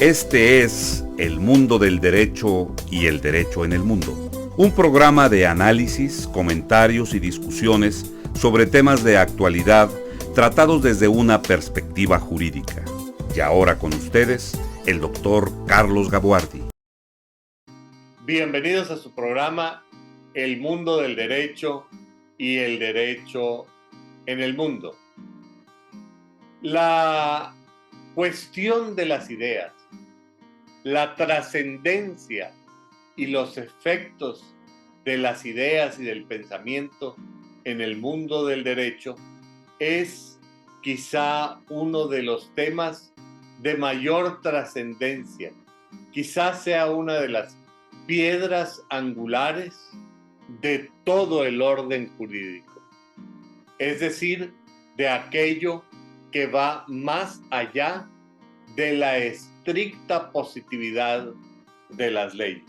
Este es El Mundo del Derecho y el Derecho en el Mundo, un programa de análisis, comentarios y discusiones sobre temas de actualidad tratados desde una perspectiva jurídica. Y ahora con ustedes, el doctor Carlos Gabuardi. Bienvenidos a su programa El Mundo del Derecho y el Derecho en el Mundo. La cuestión de las ideas, la trascendencia y los efectos de las ideas y del pensamiento en el mundo del derecho es quizá uno de los temas de mayor trascendencia. Quizás sea una de las piedras angulares de todo el orden jurídico, es decir, de aquello que va más allá de la estricta positividad de las leyes.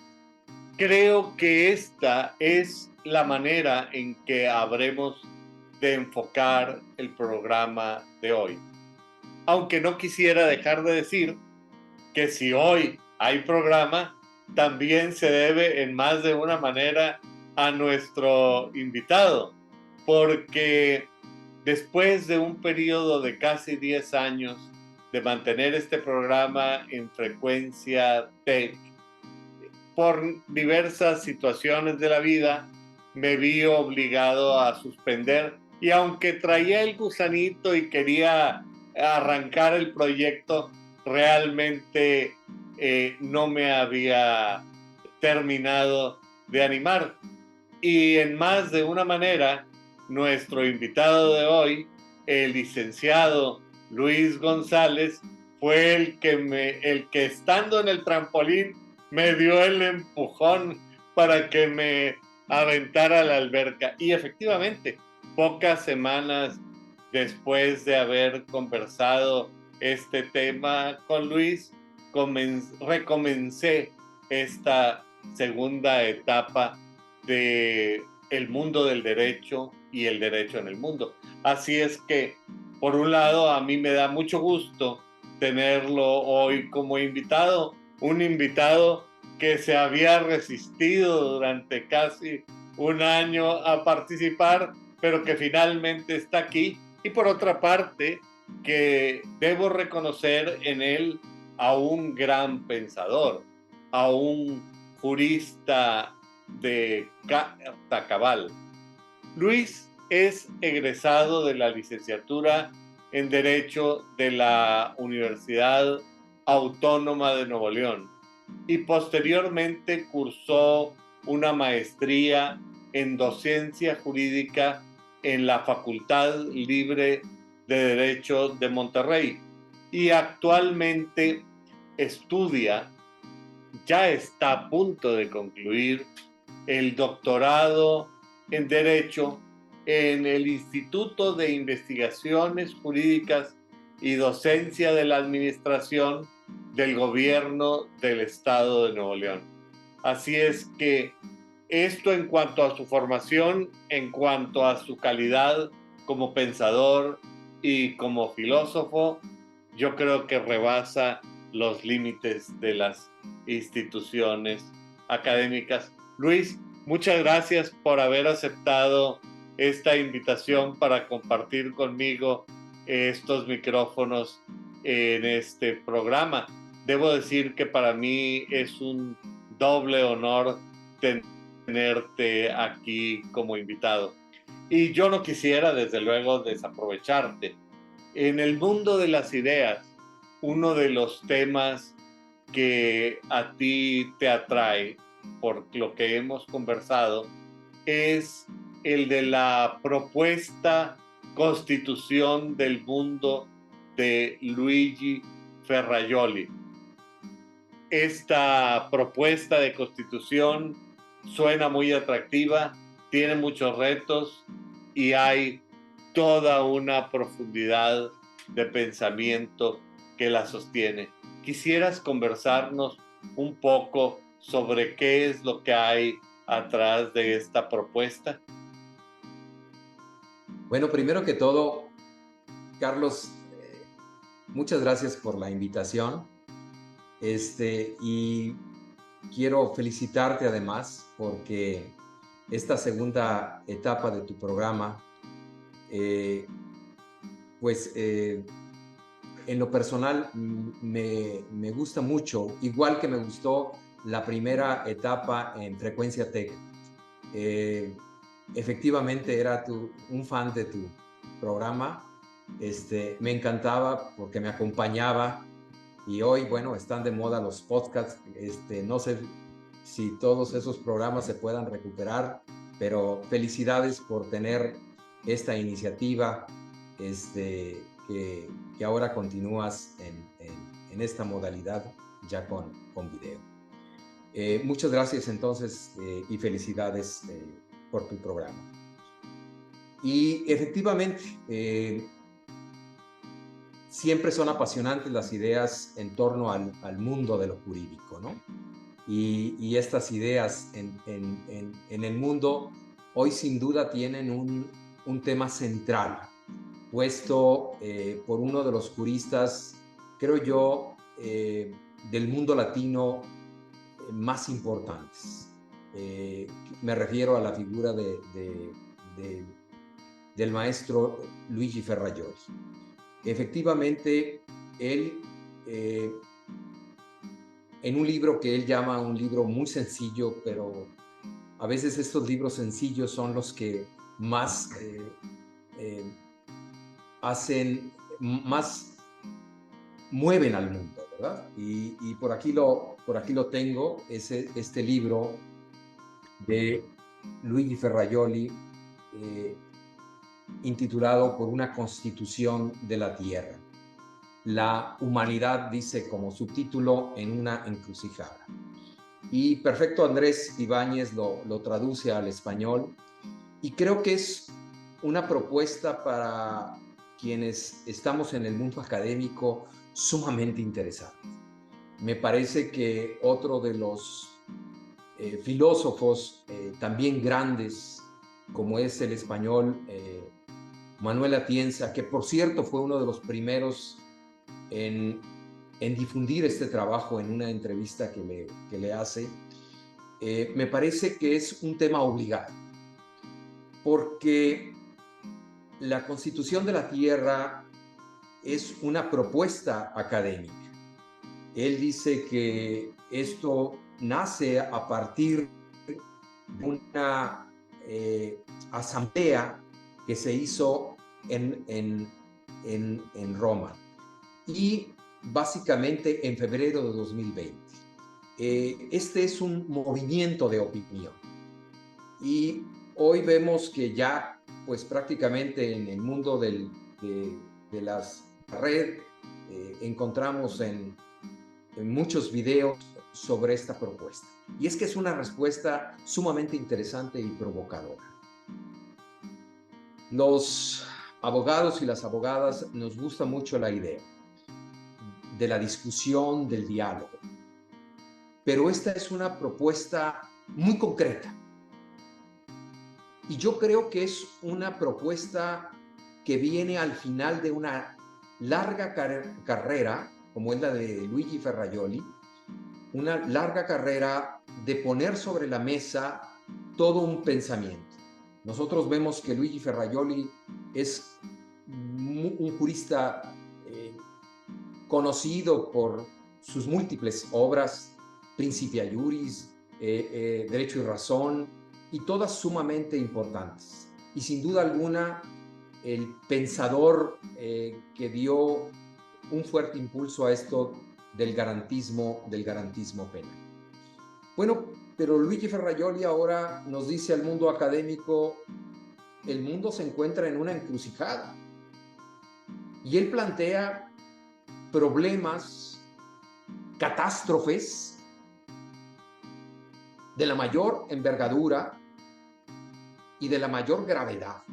Creo que esta es la manera en que habremos de enfocar el programa de hoy. Aunque no quisiera dejar de decir que si hoy hay programa, también se debe en más de una manera a nuestro invitado, porque después de un periodo de casi 10 años de mantener este programa en frecuencia TEC, por diversas situaciones de la vida, me vi obligado a suspender, y aunque traía el gusanito y quería arrancar el proyecto, realmente no me había terminado de animar. Y en más de una manera, nuestro invitado de hoy, el licenciado Luis González, fue el que estando en el trampolín me dio el empujón para que me aventara a la alberca. Y efectivamente, pocas semanas después de haber conversado este tema con Luis, recomencé esta segunda etapa de el mundo del derecho y el derecho en el mundo. Así es que, por un lado, a mí me da mucho gusto tenerlo hoy como invitado, un invitado que se había resistido durante casi un año a participar, pero que finalmente está aquí. Y por otra parte, que debo reconocer en él a un gran pensador, a un jurista de carta cabal. Luis es egresado de la licenciatura en Derecho de la Universidad Autónoma de Nuevo León y posteriormente cursó una maestría en docencia jurídica en la Facultad Libre de Derecho de Monterrey y actualmente ya está a punto de concluir el doctorado en Derecho en el Instituto de Investigaciones Jurídicas y Docencia de la Administración del Gobierno del Estado de Nuevo León. Así es que esto en cuanto a su formación, en cuanto a su calidad como pensador y como filósofo, yo creo que rebasa los límites de las instituciones académicas. Luis, muchas gracias por haber aceptado esta invitación para compartir conmigo estos micrófonos en este programa. Debo decir que para mí es un doble honor tenerte aquí como invitado. Y yo no quisiera, desde luego, desaprovecharte. En el mundo de las ideas, uno de los temas que a ti te atrae, por lo que hemos conversado, es el de la propuesta Constitución del Mundo de Luigi Ferrajoli. Esta propuesta de constitución suena muy atractiva, tiene muchos retos y hay toda una profundidad de pensamiento que la sostiene. ¿Quisieras conversarnos un poco sobre qué es lo que hay atrás de esta propuesta? Bueno, primero que todo, Carlos, muchas gracias por la invitación. Y quiero felicitarte además porque esta segunda etapa de tu programa, pues en lo personal me gusta mucho, igual que me gustó la primera etapa en Frecuencia Tech. Efectivamente era un fan de tu programa. Me encantaba porque me acompañaba, y hoy, bueno, están de moda los podcasts. No sé si todos esos programas se puedan recuperar, pero felicidades por tener esta iniciativa, que ahora continúas en esta modalidad ya con video. Muchas gracias entonces, y felicidades por tu programa. Y efectivamente, siempre son apasionantes las ideas en torno al mundo de lo jurídico, ¿no? Y estas ideas en el mundo hoy sin duda tienen un tema central, puesto por uno de los juristas, creo yo, del mundo latino más importantes. Me refiero a la figura del maestro Luigi Ferrajoli. Efectivamente, él, en un libro que él llama un libro muy sencillo, pero a veces estos libros sencillos son los que más más mueven al mundo, ¿verdad? Y por aquí lo tengo, este libro de Luigi Ferrajoli, intitulado Por una Constitución de la Tierra. La humanidad, dice como subtítulo, en una encrucijada. Y perfecto, Andrés Ibáñez lo traduce al español, y creo que es una propuesta para quienes estamos en el mundo académico sumamente interesante. Me parece que otro de los filósofos también grandes, como es el español Manuel Atienza, que por cierto fue uno de los primeros en difundir este trabajo en una entrevista que le hace, me parece que es un tema obligado, porque la Constitución de la Tierra es una propuesta académica. Él dice que esto nace a partir de una asamblea que se hizo en Roma, y básicamente en febrero de 2020. Este es un movimiento de opinión, y hoy vemos que ya pues prácticamente en el mundo de las redes encontramos en muchos videos sobre esta propuesta. Y es que es una respuesta sumamente interesante y provocadora. Los abogados y las abogadas nos gusta mucho la idea de la discusión, del diálogo. Pero esta es una propuesta muy concreta. Y yo creo que es una propuesta que viene al final de una larga carrera, como es la de Luigi Ferrajoli, una larga carrera de poner sobre la mesa todo un pensamiento. Nosotros vemos que Luigi Ferrajoli es un jurista conocido por sus múltiples obras, Principia Juris, Derecho y Razón, y todas sumamente importantes. Y sin duda alguna, el pensador que dio un fuerte impulso a esto del garantismo penal. Bueno, pero Luigi Ferrajoli ahora nos dice al mundo académico: el mundo se encuentra en una encrucijada. Y él plantea problemas, catástrofes de la mayor envergadura y de la mayor gravedad.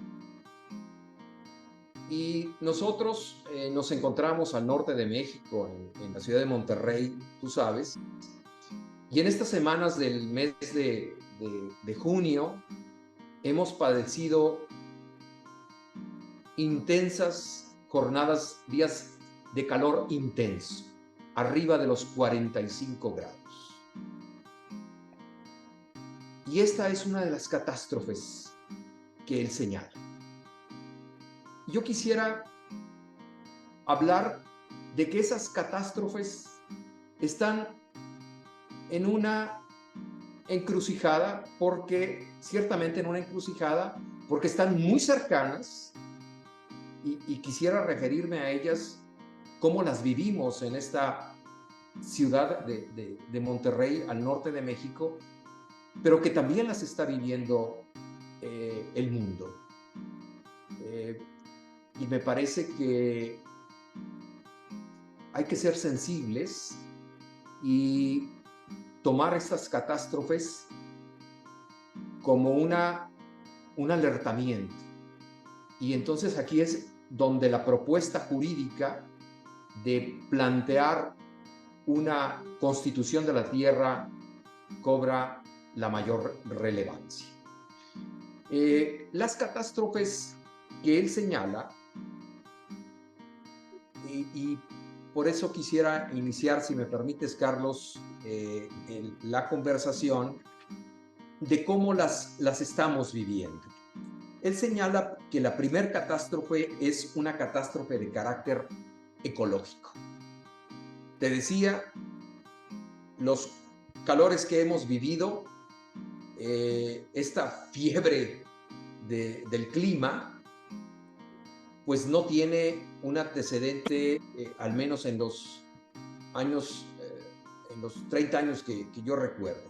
Y nosotros nos encontramos al norte de México, en la ciudad de Monterrey, tú sabes, y en estas semanas del mes de junio hemos padecido intensas jornadas, días de calor intenso. arriba de los 45 grados. Y esta es una de las catástrofes que él señala. Yo quisiera hablar de que esas catástrofes están en una encrucijada, ciertamente en una encrucijada, porque están muy cercanas y quisiera referirme a ellas, cómo las vivimos en esta ciudad de Monterrey, al norte de México, pero que también las está viviendo el mundo. Y me parece que hay que ser sensibles y tomar estas catástrofes como un alertamiento. Y entonces aquí es donde la propuesta jurídica de plantear una constitución de la tierra cobra la mayor relevancia. Las catástrofes que él señala, y por eso quisiera iniciar, si me permites, Carlos, la conversación de cómo las estamos viviendo. Él señala que la primer catástrofe es una catástrofe de carácter ecológico. Te decía, los calores que hemos vivido, esta fiebre del clima, pues no tiene un antecedente, al menos en los años, en los 30 años que yo recuerdo.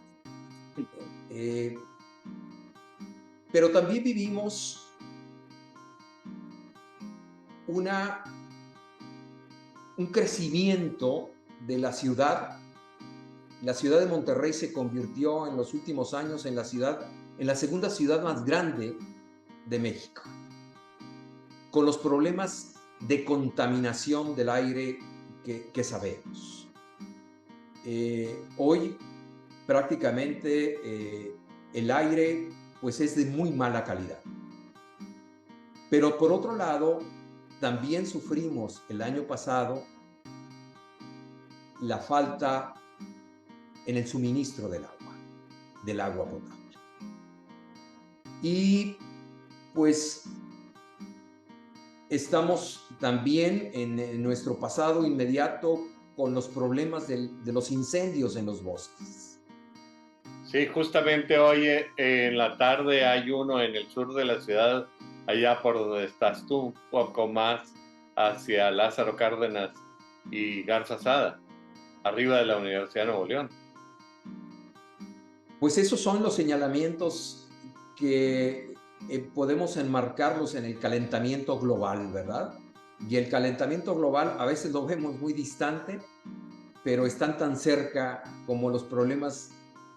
Pero también vivimos un crecimiento de la ciudad. La ciudad de Monterrey se convirtió en los últimos años en la segunda ciudad más grande de México, con los problemas de contaminación del aire que sabemos. Hoy prácticamente el aire pues es de muy mala calidad. Pero por otro lado, también sufrimos el año pasado la falta en el suministro del agua potable. Y pues estamos también en nuestro pasado inmediato con los problemas de los incendios en los bosques. Sí, justamente hoy en la tarde hay uno en el sur de la ciudad, allá por donde estás tú, un poco más hacia Lázaro Cárdenas y Garza Sada, arriba de la Universidad de Nuevo León. Pues esos son los señalamientos que podemos enmarcarlos en el calentamiento global, ¿verdad? Y el calentamiento global a veces lo vemos muy distante, pero están tan cerca como los problemas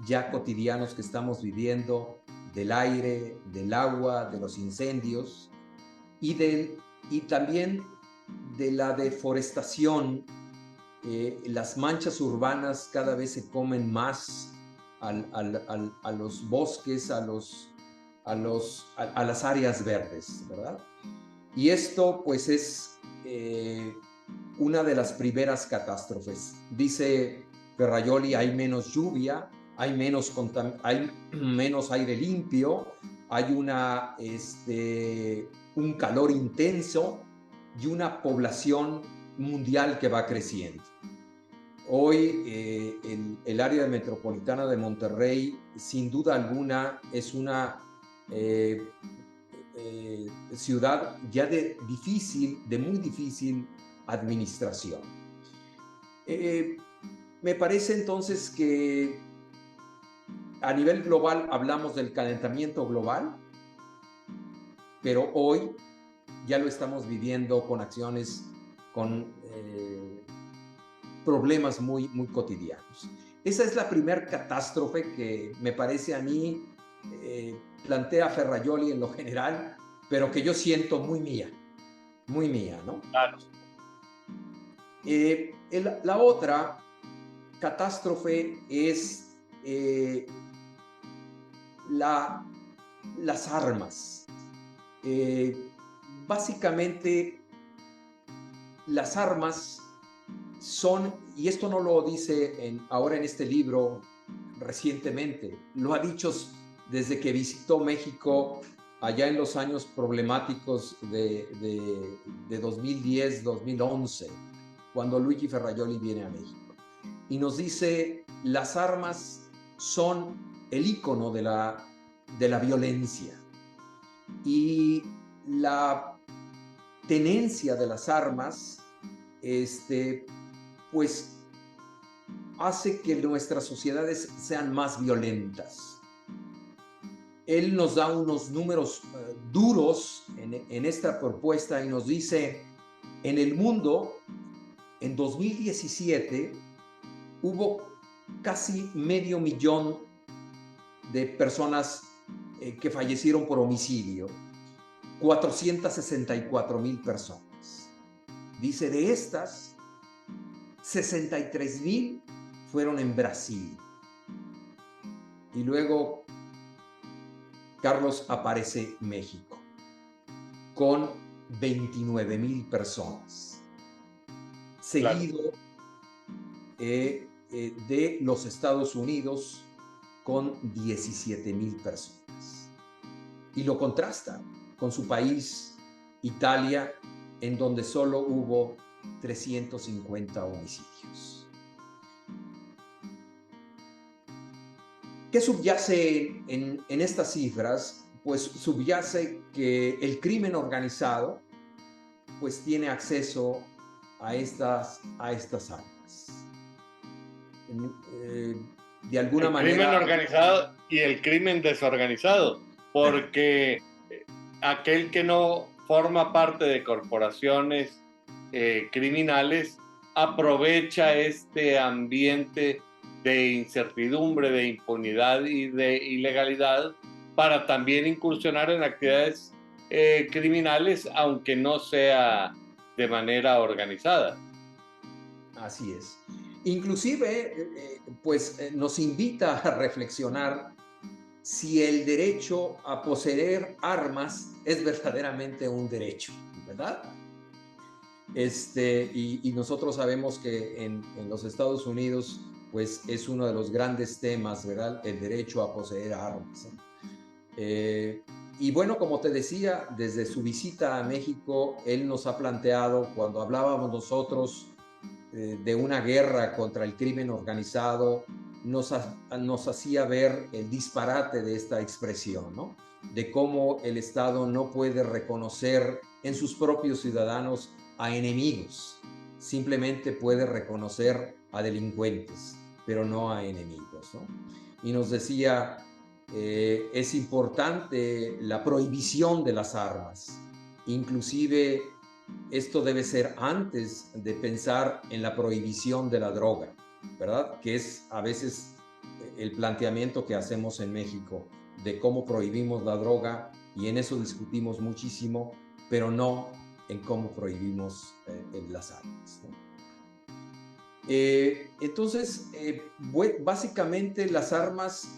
ya cotidianos que estamos viviendo del aire, del agua, de los incendios y también de la deforestación. Las manchas urbanas cada vez se comen más a los bosques, a las áreas verdes, ¿verdad? Y esto pues es una de las primeras catástrofes. Dice Ferrajoli, hay menos lluvia, hay menos aire limpio, hay un calor intenso y una población mundial que va creciendo. Hoy el área metropolitana de Monterrey, sin duda alguna, es una ciudad ya de muy difícil administración. Me parece entonces que a nivel global hablamos del calentamiento global, pero hoy ya lo estamos viviendo con acciones, con problemas muy, muy cotidianos. Esa es la primera catástrofe que me parece a mí, plantea Ferrajoli en lo general, pero que yo siento muy mía, ¿no? Claro. La otra catástrofe es las armas. Básicamente, las armas y esto no lo dice ahora en este libro recientemente, lo ha dicho desde que visitó México allá en los años problemáticos de 2010, 2011, cuando Luigi Ferrajoli viene a México. Y nos dice, las armas son el ícono de la violencia. Y la tenencia de las armas, pues hace que nuestras sociedades sean más violentas. Él nos da unos números duros en esta propuesta y nos dice, en el mundo, en 2017, hubo casi 500,000 de personas que fallecieron por homicidio, 464,000 personas. Dice, de estas, 63,000 fueron en Brasil. Y luego, Carlos, aparece México, con 29,000 personas. Seguido de los Estados Unidos, con 17,000 personas. Y lo contrasta con su país, Italia, en donde solo hubo 350 homicidios. ¿Qué subyace en estas cifras? Pues subyace que el crimen organizado pues tiene acceso a estas armas. De alguna manera... El crimen organizado y el crimen desorganizado, porque aquel que no forma parte de corporaciones criminales aprovecha este ambiente de incertidumbre, de impunidad y de ilegalidad para también incursionar en actividades criminales, aunque no sea de manera organizada. Así es. Inclusive, nos invita a reflexionar si el derecho a poseer armas es verdaderamente un derecho, ¿verdad? Y nosotros sabemos que en los Estados Unidos pues es uno de los grandes temas, ¿verdad? El derecho a poseer armas. Y bueno, como te decía, desde su visita a México, él nos ha planteado, cuando hablábamos nosotros de una guerra contra el crimen organizado, nos hacía ver el disparate de esta expresión, ¿no? De cómo el Estado no puede reconocer en sus propios ciudadanos a enemigos, simplemente puede reconocer a delincuentes, pero no a enemigos, ¿no? Y nos decía, es importante la prohibición de las armas, inclusive esto debe ser antes de pensar en la prohibición de la droga, ¿verdad? Que es a veces el planteamiento que hacemos en México de cómo prohibimos la droga, y en eso discutimos muchísimo, pero no en cómo prohibimos las armas, ¿no? Entonces, básicamente las armas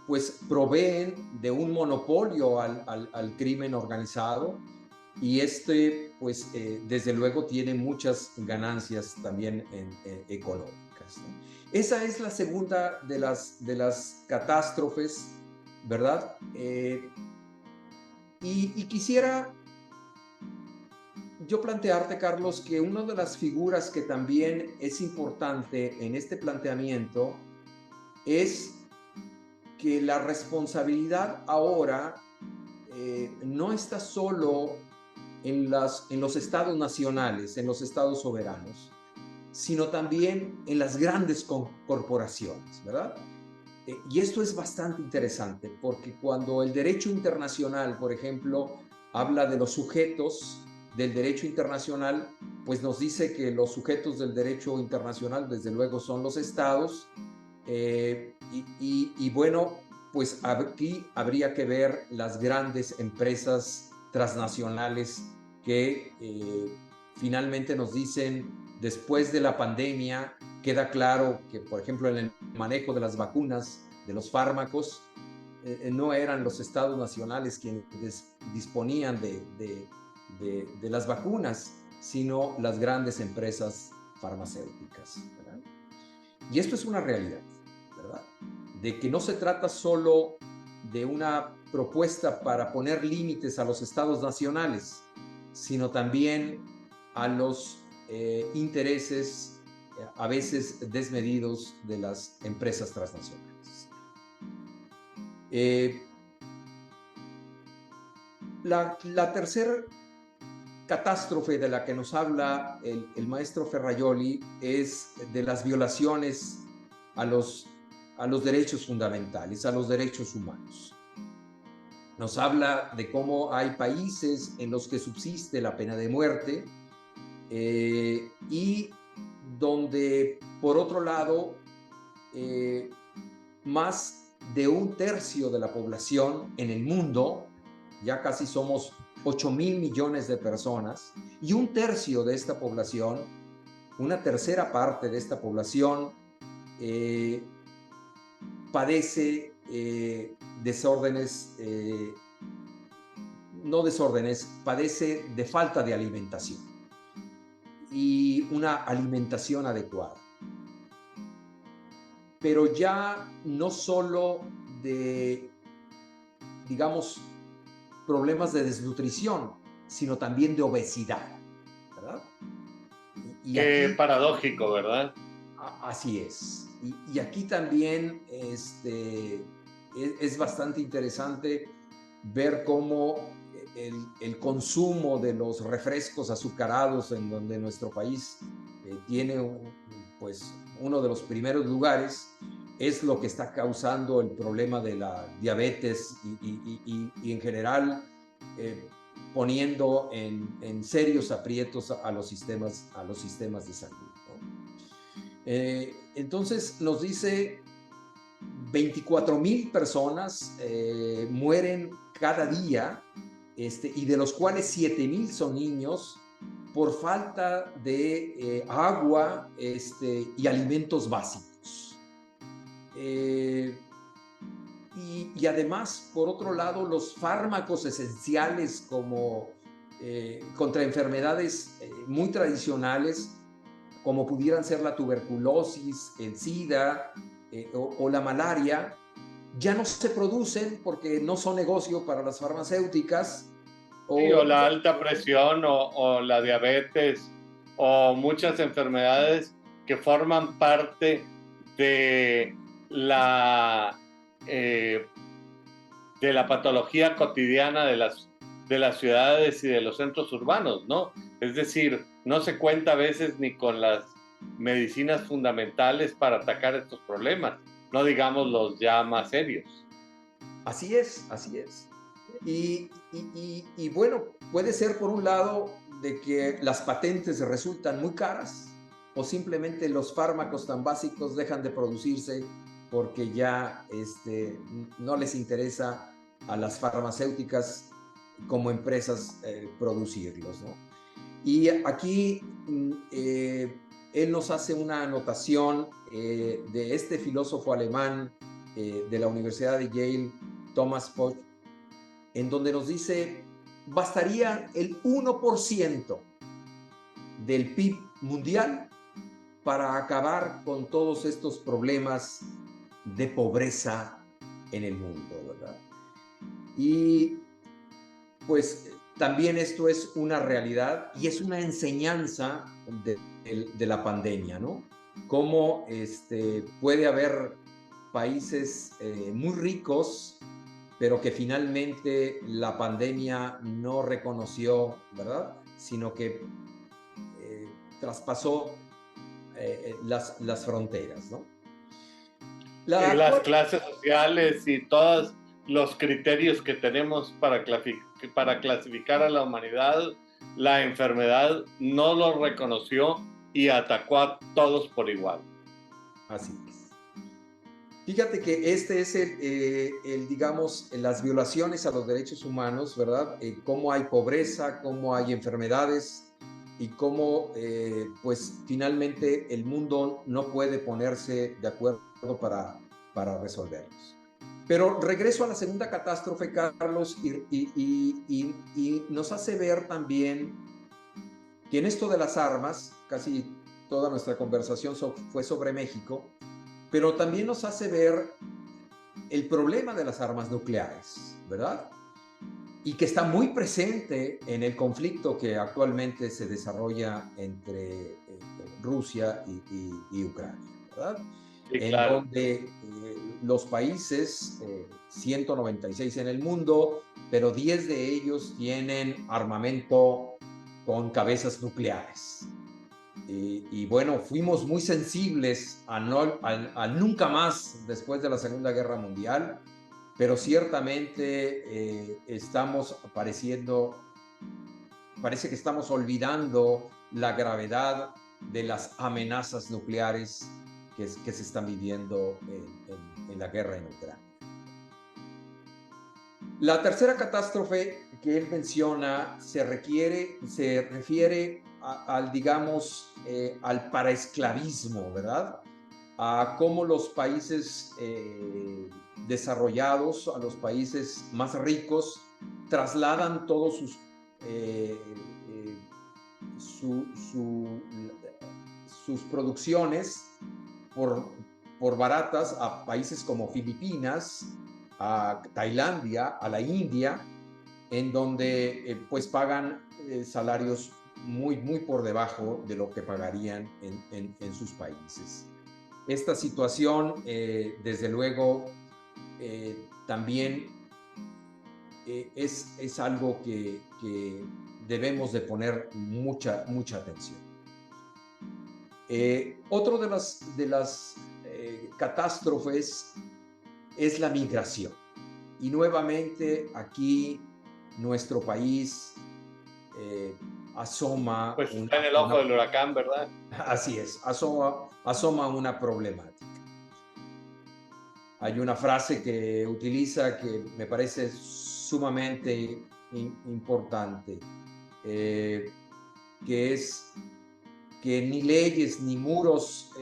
pues proveen de un monopolio al crimen organizado, y pues desde luego tiene muchas ganancias también económicas, ¿no? Esa es la segunda de las catástrofes, ¿verdad? Y quisiera yo plantearte, Carlos, que una de las figuras que también es importante en este planteamiento es que la responsabilidad ahora no está solo en los estados nacionales, en los estados soberanos, sino también en las grandes corporaciones, ¿verdad? Y esto es bastante interesante, porque cuando el derecho internacional, por ejemplo, habla de los sujetos del derecho internacional, pues nos dice que los sujetos del derecho internacional, desde luego, son los estados, y bueno, pues aquí habría que ver las grandes empresas transnacionales que finalmente nos dicen, después de la pandemia, queda claro que, por ejemplo, en el manejo de las vacunas, de los fármacos, no eran los estados nacionales quienes disponían de las vacunas, sino las grandes empresas farmacéuticas, ¿verdad? Y esto es una realidad, ¿verdad? De que no se trata solo de una propuesta para poner límites a los estados nacionales, sino también a los intereses a veces desmedidos de las empresas transnacionales. La tercera catástrofe de la que nos habla el maestro Ferrajoli es de las violaciones a los derechos fundamentales, a los derechos humanos. Nos habla de cómo hay países en los que subsiste la pena de muerte y donde, por otro lado, más de 1/3 de la población en el mundo, ya casi somos 8,000 millones de personas, y 1/3 de esta población, una tercera parte de esta población, padece padece de falta de alimentación y una alimentación adecuada. Pero ya no solo de, digamos, problemas de desnutrición, sino también de obesidad, ¿verdad? Qué aquí, paradójico, ¿verdad? Así es. Y aquí también es bastante interesante ver cómo el consumo de los refrescos azucarados, en donde nuestro país tiene uno de los primeros lugares, es lo que está causando el problema de la diabetes y en general poniendo en serios aprietos a los sistemas de salud, ¿no? Entonces nos dice 24,000 personas mueren cada día, y de los cuales 7,000 son niños, por falta de agua y alimentos básicos. Y además, por otro lado, los fármacos esenciales como contra enfermedades muy tradicionales, como pudieran ser la tuberculosis, el SIDA o la malaria, ya no se producen porque no son negocio para las farmacéuticas. O la alta presión o la diabetes o muchas enfermedades que forman parte de la patología cotidiana de las ciudades y de los centros urbanos, ¿no? Es decir, no se cuenta a veces ni con las medicinas fundamentales para atacar estos problemas, no digamos los ya más serios. Así es, así es. Y bueno, puede ser por un lado de que las patentes resultan muy caras o simplemente los fármacos tan básicos dejan de producirse porque ya no les interesa a las farmacéuticas como empresas producirlos, ¿no? Y aquí él nos hace una anotación de este filósofo alemán de la Universidad de Yale, Thomas Poch, en donde nos dice, bastaría el 1% del PIB mundial para acabar con todos estos problemas de pobreza en el mundo, ¿verdad? Y pues también esto es una realidad y es una enseñanza de la pandemia, ¿no? Cómo puede haber países muy ricos, pero que finalmente la pandemia no reconoció, ¿verdad? Sino que traspasó las fronteras, ¿no? Las clases sociales y todos los criterios que tenemos para clasificar a la humanidad, la enfermedad no lo reconoció y atacó a todos por igual. Así es. Fíjate que este es digamos, las violaciones a los derechos humanos, ¿verdad? Cómo hay pobreza, cómo hay enfermedades y cómo, pues, finalmente el mundo no puede ponerse de acuerdo para resolverlos. Pero regreso a la segunda catástrofe, Carlos, y nos hace ver también que en esto de las armas, casi toda nuestra conversación fue sobre México, pero también nos hace ver el problema de las armas nucleares, ¿verdad? Y que está muy presente en el conflicto que actualmente se desarrolla entre Rusia y Ucrania, ¿verdad? Sí, En claro. donde los países, 196 en el mundo, pero 10 de ellos tienen armamento con cabezas nucleares. Y bueno, fuimos muy sensibles a nunca más después de la Segunda Guerra Mundial, pero ciertamente parece que estamos olvidando la gravedad de las amenazas nucleares que se están viviendo en la guerra en Ucrania. La tercera catástrofe que él menciona se refiere al, digamos, al paraesclavismo, ¿verdad? A cómo los países desarrollados, a los países más ricos, trasladan todos sus producciones por baratas a países como Filipinas, a Tailandia, a la India, en donde pues pagan salarios muy por debajo de lo que pagarían en sus países. Esta situación, desde luego, también es algo que debemos de poner mucha atención. Otro de las catástrofes es la migración. Y nuevamente aquí nuestro país asoma... Pues está en el ojo del huracán, ¿verdad? Así es, asoma una problemática. Hay una frase que utiliza que me parece sumamente importante, que es que ni leyes ni muros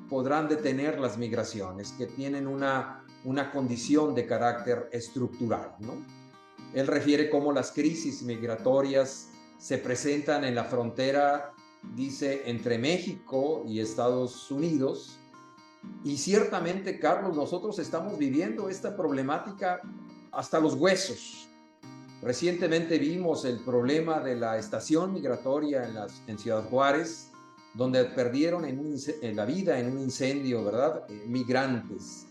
podrán detener las migraciones, que tienen una condición de carácter estructural, ¿no? Él refiere cómo las crisis migratorias se presentan en la frontera, dice, entre México y Estados Unidos. Y ciertamente, Carlos, nosotros estamos viviendo esta problemática hasta los huesos. Recientemente vimos el problema de la estación migratoria en Ciudad Juárez, donde perdieron en la vida en un incendio, ¿verdad? Migrantes,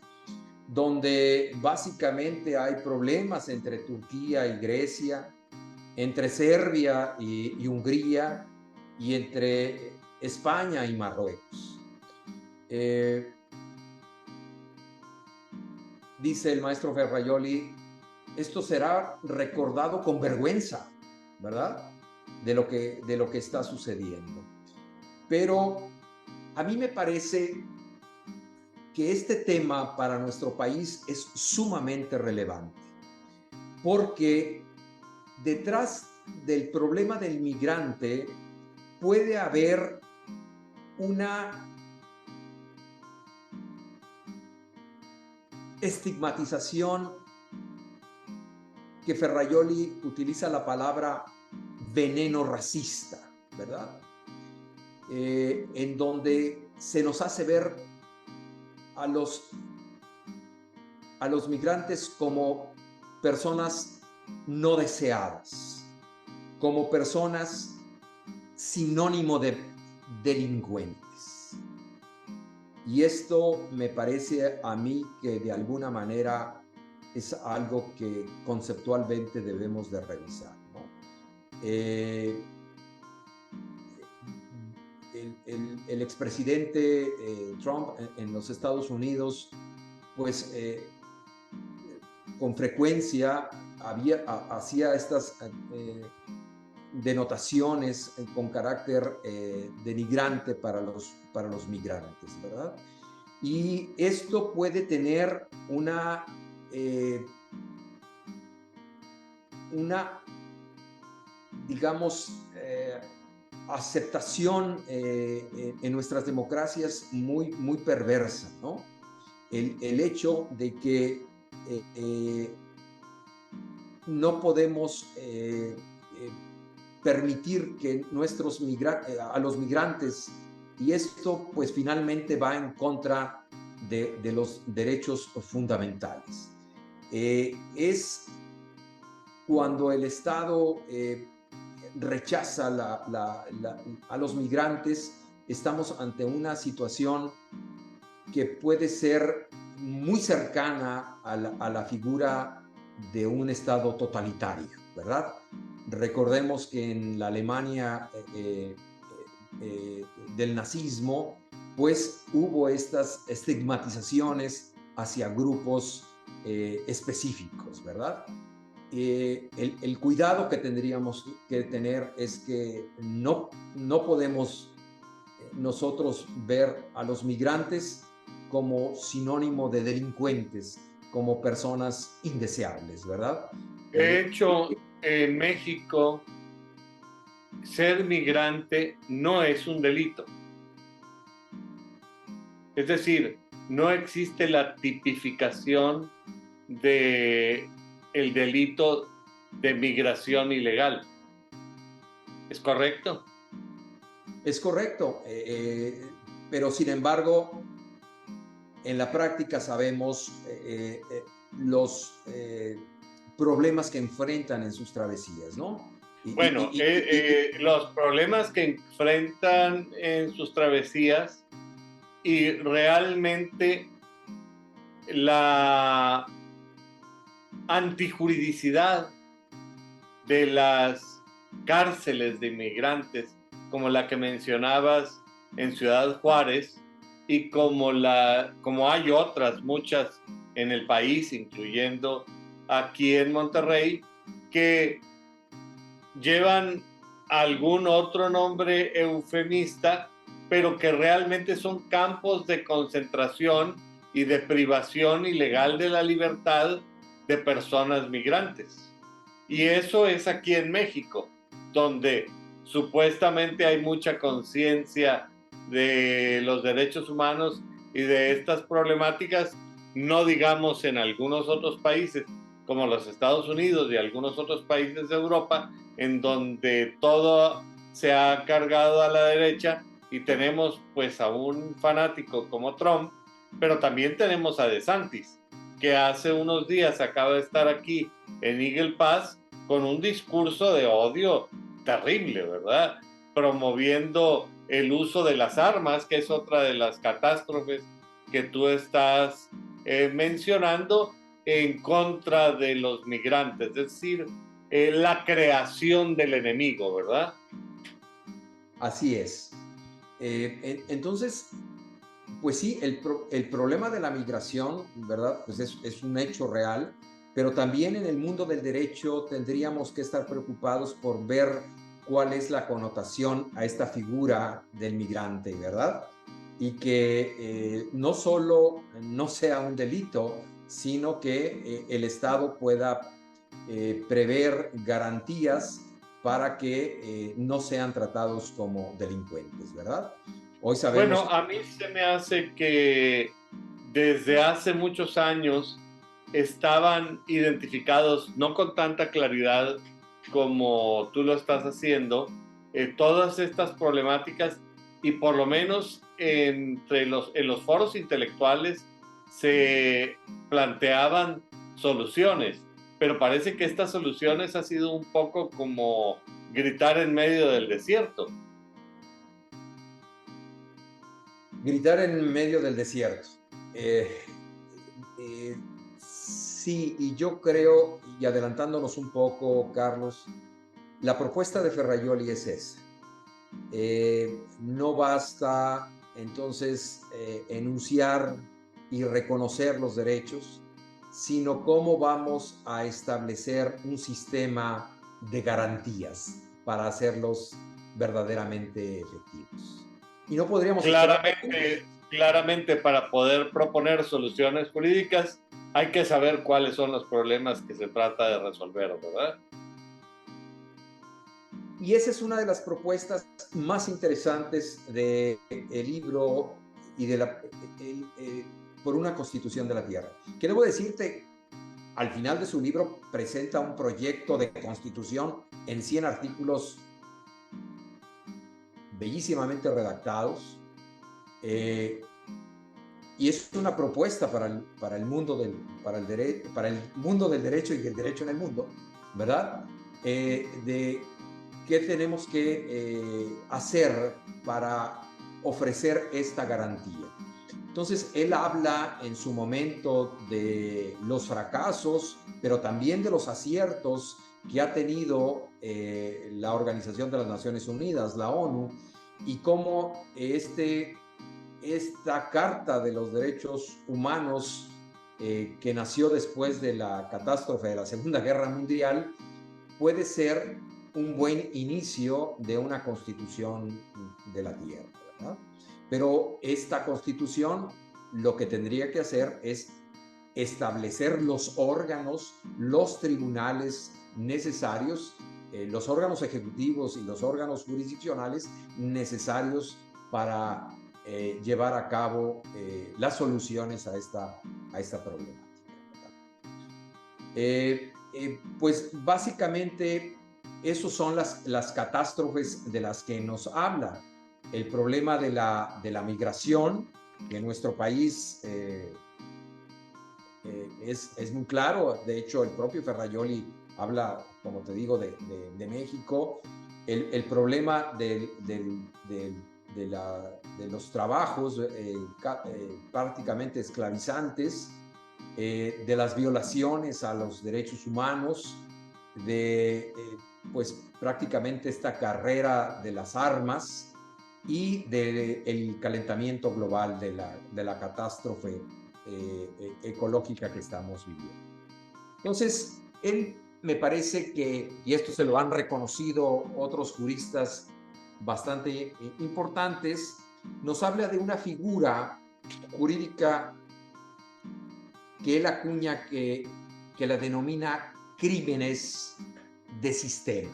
donde básicamente hay problemas entre Turquía y Grecia, entre Serbia y Hungría, y entre España y Marruecos. Dice el maestro Ferrajoli, esto será recordado con vergüenza, ¿verdad? De lo que está sucediendo. Pero a mí me parece que este tema para nuestro país es sumamente relevante, porque detrás del problema del migrante puede haber una estigmatización que Ferrajoli utiliza la palabra veneno racista, ¿verdad? En donde se nos hace ver a los migrantes como personas no deseadas, como personas sinónimo de delincuentes. Y esto me parece a mí que de alguna manera es algo que conceptualmente debemos de revisar, ¿no? El expresidente Trump en los Estados Unidos, pues con frecuencia hacía estas denotaciones con carácter denigrante para los migrantes, ¿verdad? Y esto puede tener una digamos, aceptación en nuestras democracias muy perversa, ¿no? El hecho de que no podemos permitir que a los migrantes y esto pues finalmente va en contra de los derechos fundamentales. Es cuando el Estado rechaza a los migrantes, estamos ante una situación que puede ser muy cercana a la figura de un Estado totalitario, ¿verdad? Recordemos que en la Alemania del nazismo, pues hubo estas estigmatizaciones hacia grupos específicos, ¿verdad? El cuidado que tendríamos que tener es que no podemos nosotros ver a los migrantes como sinónimo de delincuentes, como personas indeseables, ¿verdad? De hecho, en México, ser migrante no es un delito. Es decir, no existe la tipificación de el delito de migración ilegal. ¿Es correcto? Es correcto, pero sin embargo, en la práctica sabemos los problemas que enfrentan en sus travesías, ¿no? Bueno, los problemas que enfrentan en sus travesías y realmente la antijuridicidad de las cárceles de inmigrantes, como la que mencionabas en Ciudad Juárez, y como hay otras muchas en el país, incluyendo aquí en Monterrey, que llevan algún otro nombre eufemista, pero que realmente son campos de concentración y de privación ilegal de la libertad de personas migrantes. Y eso es aquí en México, donde supuestamente hay mucha conciencia de los derechos humanos y de estas problemáticas, no digamos en algunos otros países como los Estados Unidos y algunos otros países de Europa, en donde todo se ha cargado a la derecha y tenemos pues a un fanático como Trump, pero también tenemos a DeSantis, que hace unos días acaba de estar aquí en Eagle Pass con un discurso de odio terrible, ¿verdad? Promoviendo el uso de las armas, que es otra de las catástrofes que tú estás mencionando, en contra de los migrantes, es decir, la creación del enemigo, ¿verdad? Así es. Entonces, pues sí, el problema de la migración, ¿verdad? Pues es un hecho real, pero también en el mundo del derecho tendríamos que estar preocupados por ver cuál es la connotación a esta figura del migrante, ¿verdad? Y que no solo no sea un delito, sino que el Estado pueda prever garantías para que no sean tratados como delincuentes, ¿verdad? Hoy sabemos... Bueno, a mí se me hace que desde hace muchos años estaban identificados, no con tanta claridad como tú lo estás haciendo, todas estas problemáticas, y por lo menos en los foros intelectuales se planteaban soluciones, pero parece que estas soluciones han sido un poco como gritar en medio del desierto. Gritar en medio del desierto. Sí, y yo creo, y adelantándonos un poco, Carlos, la propuesta de Ferrajoli es esa. No basta entonces enunciar y reconocer los derechos, sino cómo vamos a establecer un sistema de garantías para hacerlos verdaderamente efectivos. Y no podríamos... Claramente, para poder proponer soluciones jurídicas hay que saber cuáles son los problemas que se trata de resolver, ¿verdad? Y esa es una de las propuestas más interesantes del libro y de por una constitución de la tierra. Que debo decirte, al final de su libro presenta un proyecto de constitución en 100 artículos bellísimamente redactados, Y es una propuesta para el mundo para el mundo del derecho y el derecho en el mundo, ¿verdad? De qué tenemos que hacer para ofrecer esta garantía. Entonces, él habla en su momento de los fracasos, pero también de los aciertos que ha tenido la Organización de las Naciones Unidas, la ONU, y cómo esta Carta de los Derechos Humanos que nació después de la catástrofe de la Segunda Guerra Mundial puede ser un buen inicio de una constitución de la Tierra, ¿verdad? Pero esta constitución lo que tendría que hacer es establecer los órganos, los tribunales necesarios, los órganos ejecutivos y los órganos jurisdiccionales necesarios para llevar a cabo las soluciones a esta problemática. Pues básicamente esos son las catástrofes de las que nos habla. El problema de la migración, que en nuestro país es muy claro. De hecho, el propio Ferrajoli habla, como te digo, de México. El problema de los trabajos prácticamente esclavizantes, de las violaciones a los derechos humanos, pues prácticamente esta carrera de las armas y del calentamiento global de la catástrofe ecológica que estamos viviendo. Entonces, él me parece que, y esto se lo han reconocido otros juristas bastante importantes, nos habla de una figura jurídica que él acuña que la denomina crímenes de sistema.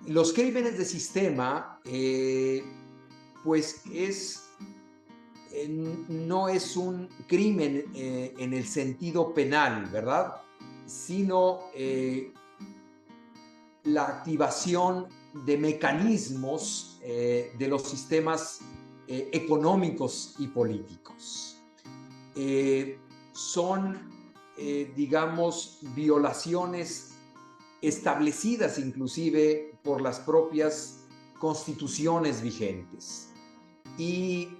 Los crímenes de sistema, pues no es un crimen en el sentido penal, ¿verdad? Sino la activación de mecanismos de los sistemas económicos y políticos. Son, digamos, violaciones establecidas inclusive por las propias constituciones vigentes. Y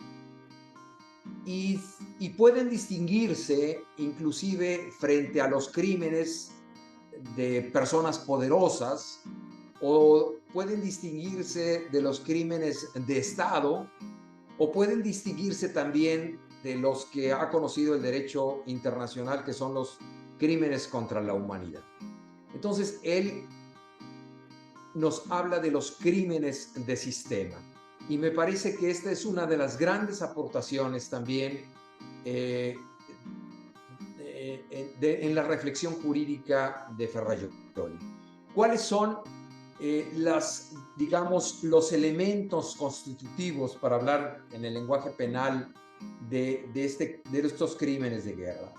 pueden distinguirse inclusive frente a los crímenes de personas poderosas, o pueden distinguirse de los crímenes de Estado, o pueden distinguirse también de los que ha conocido el derecho internacional, que son los crímenes contra la humanidad. Entonces, él nos habla de los crímenes de sistema. Y me parece que esta es una de las grandes aportaciones también en la reflexión jurídica de Ferrajoli. ¿Cuáles son digamos, los elementos constitutivos, para hablar en el lenguaje penal, de estos crímenes de guerra?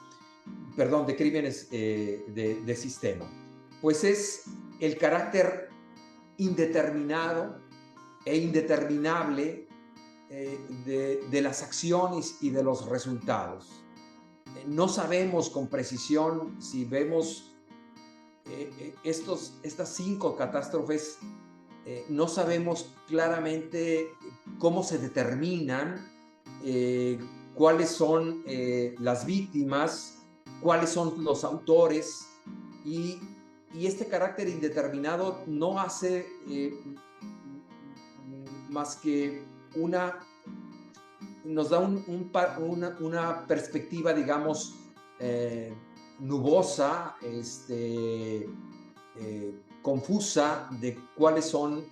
Perdón, de crímenes de sistema? Pues es el carácter indeterminado e indeterminable de las acciones y de los resultados. No sabemos con precisión, si vemos estas 5 catástrofes, no sabemos claramente cómo se determinan, cuáles son las víctimas, cuáles son los autores, y este carácter indeterminado no hace más que nos da una perspectiva, digamos, nubosa, confusa, de cuáles son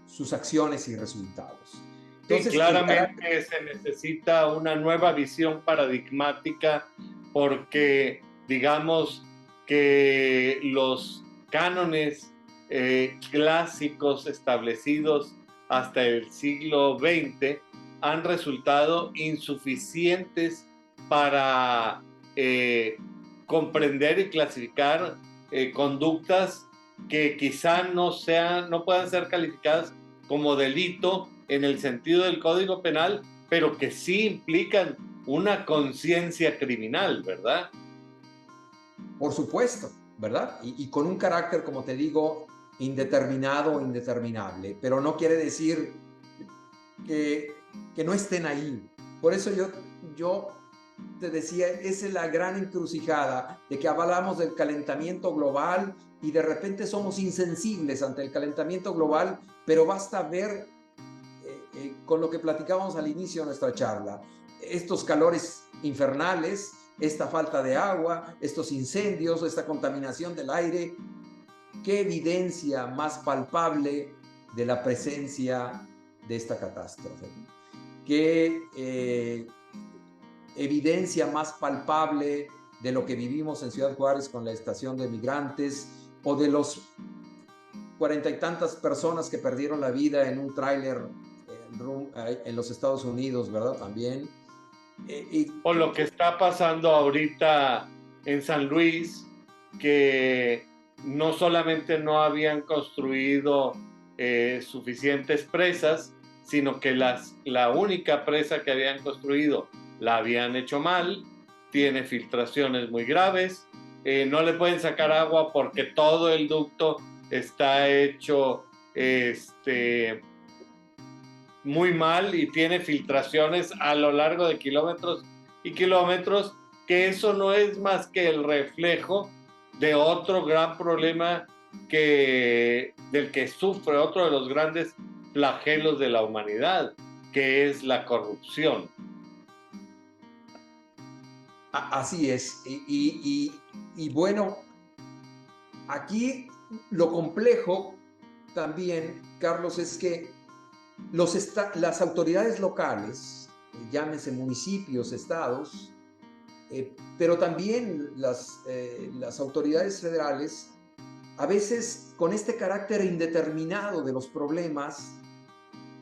sus acciones y resultados. Entonces, sí, claramente se necesita una nueva visión paradigmática, porque digamos que los cánones clásicos establecidos hasta el siglo XX han resultado insuficientes para comprender y clasificar conductas que quizá no puedan ser calificadas como delito, en el sentido del Código Penal, pero que sí implican una conciencia criminal, ¿verdad? Por supuesto, ¿verdad? Y con un carácter, como te digo, indeterminado o indeterminable, pero no quiere decir que no estén ahí. Por eso yo te decía, esa es la gran encrucijada de que hablamos del calentamiento global y de repente somos insensibles ante el calentamiento global, pero basta ver con lo que platicábamos al inicio de nuestra charla, estos calores infernales, esta falta de agua, estos incendios, esta contaminación del aire. ¿Qué evidencia más palpable de la presencia de esta catástrofe? ¿Qué evidencia más palpable de lo que vivimos en Ciudad Juárez con la estación de migrantes o de los 40 y tantas personas que perdieron la vida en un tráiler en los Estados Unidos, ¿verdad? También. O lo que está pasando ahorita en San Luis, que no solamente no habían construido suficientes presas, sino que la única presa que habían construido la habían hecho mal, tiene filtraciones muy graves, no le pueden sacar agua porque todo el ducto está hecho muy mal y tiene filtraciones a lo largo de kilómetros y kilómetros, que eso no es más que el reflejo de otro gran problema del que sufre otro de los grandes flagelos de la humanidad, que es la corrupción. Así es. Y bueno, aquí lo complejo también, Carlos, es que las autoridades locales, llámese municipios, estados, pero también las autoridades federales, a veces con este carácter indeterminado de los problemas,